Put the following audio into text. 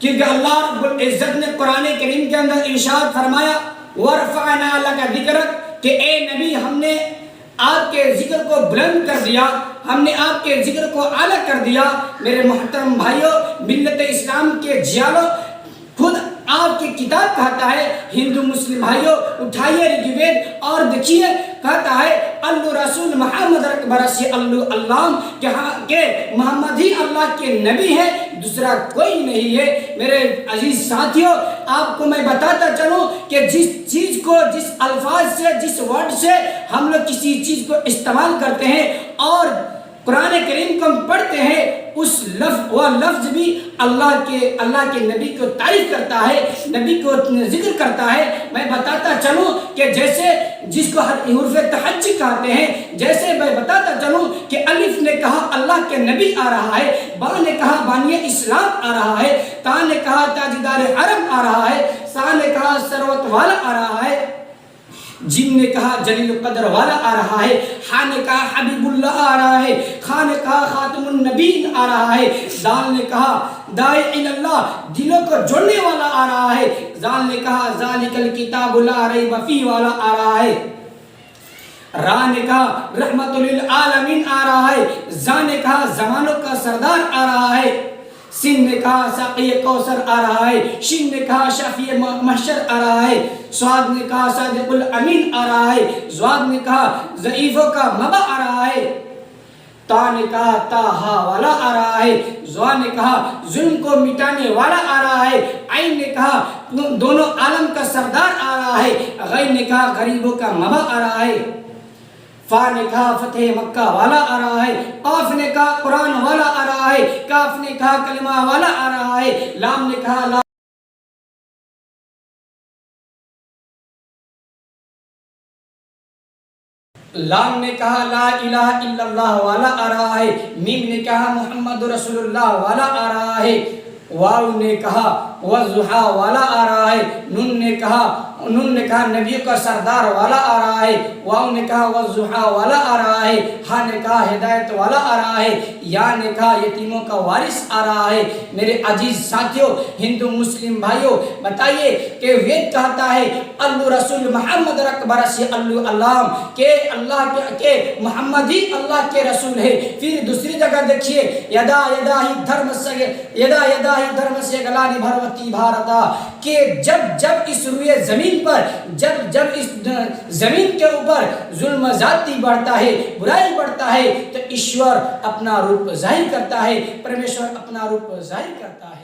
کیونکہ اللہ رب العزت نے قرآن کریم کے اندر ارشاد فرمایا وَرْفَعْنَا لَكَ ذِكْرَكَ کہ اے نبی ہم نے آپ کے ذکر کو بلند کر دیا، ہم نے آپ کے ذکر کو اعلیٰ کر دیا۔ میرے محترم بھائیوں، ملت اسلام کے جیالوں، خود آپ کی کتاب کہتا ہے، ہندو مسلم بھائیوں اٹھائیے رگ وید اور دیکھیے، کہتا ہے اللہ رسول محمد اکبر سے اللہ کہ محمد ہی اللہ کے نبی ہے، دوسرا کوئی نہیں ہے۔ میرے عزیز ساتھیوں، آپ کو میں بتاتا چلوں کہ جس چیز کو، جس الفاظ سے، جس ورڈ سے ہم لوگ کسی چیز کو استعمال کرتے ہیں اور قرآن کریم کو ہم پڑھتے ہیں، اس وہ لفظ بھی اللہ کے نبی کو تعریف کرتا ہے، نبی کو ذکر کرتا ہے۔ میں بتاتا چلوں کہ جیسے جس کو حروف تہجی کہتے ہیں، جیسے میں بتاتا چلوں کہ الف نے کہا اللہ کے نبی آ رہا ہے، با نے کہا بانی اسلام آ رہا ہے، تا نے کہا تاجدار حرم آ رہا ہے، سا نے کہا ثروت والا آ رہا ہے، جن نے کہا جلیل قدر والا آ رہا ہے، ہا نے کہا حبیب اللہ آ رہا ہے، خا نے کہا خاتم النبیین آ رہا ہے، دال نے کہا داعی اللہ دلوں کو جوڑنے والا آ رہا ہے، زال نے کہا ذالک الکتاب لا ریب فیہ والا آ رہا ہے، را نے کہا رحمت للعالمین آ رہا ہے، زا نے کہا زمانوں کا سردار آ رہا ہے، سین نے کہا ساقی کوثر آ رہا ہے، شین نے کہا شافی محشر آ رہا ہے، سواد نے کہا صادق الامین آ رہا ہے، زواد نے کہا ضعیفوں کا مبا آ رہا ہے، تا نے کہا تاہا والا آ رہا ہے، زوا نے کہا ظلم کو مٹانے والا آ رہا ہے، عین نے کہا دونوں عالم کا سردار آ رہا ہے، غین نے کہا غریبوں کا مبا آ رہا ہے، فا نے کہا فتح مکہ والا آ رہا ہے، قاف نے کہا قرآن والا آ رہا ہے، کاف نے کہا کلمہ والا آ رہا ہے، لام نے کہا لام نے کہا لا الہ الا اللہ والا آ رہا ہے، میم نے کہا محمد رسول اللہ والا آ رہا ہے، واو نے کہا والضحیٰ والا آ رہا ہے، نون نے کہا نبیوں کا سردار والا آ رہا ہے، واو نے کہا والضحیٰ والا آ رہا ہے، ہا نے کہا ہدایت والا آ رہا ہے، یا نے کہا یتیموں کا وارث آ رہا ہے۔ میرے عزیز ساتھیوں، ہندو مسلم بھائیوں، بتائیے کہ وید کہتا ہے اللہ رسول محمد اکبر سے اللہ کہ محمد ہی اللہ کے رسول ہے۔ پھر دوسری جگہ دیکھیے یدا ہی دھرم سے گلانی بھروتی بھارتا، کہ جب اس روئے زمین پر جب اس زمین کے اوپر ظلم ذاتی بڑھتا ہے، برائی بڑھتا ہے، تو ایشور اپنا روپ ظاہر کرتا ہے، پرمیشور اپنا روپ ظاہر کرتا ہے۔